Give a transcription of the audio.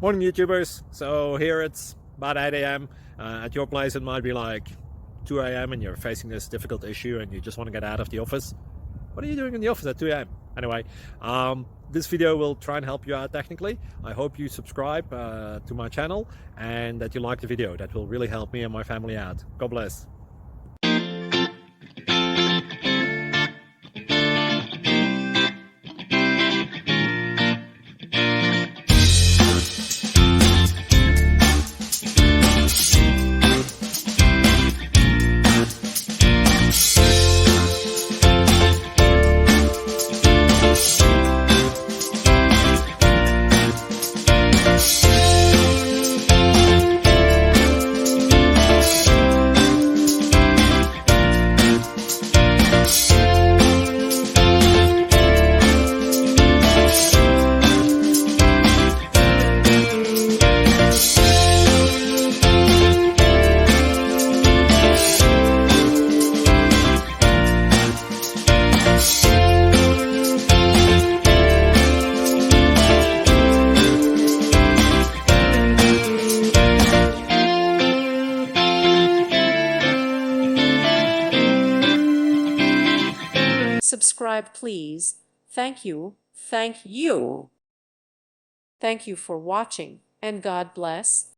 Morning YouTubers. So here it's about 8 a.m. At your place it might be like 2 a.m. and you're facing this difficult issue and you just want to get out of the office. What are you doing in the office at 2 a.m.? Anyway, this video will try and help you out technically. I hope you subscribe to my channel and that you like the video. That will really help me and my family out. God bless. Subscribe, please. Thank you. Thank you. Thank you for watching, and God bless.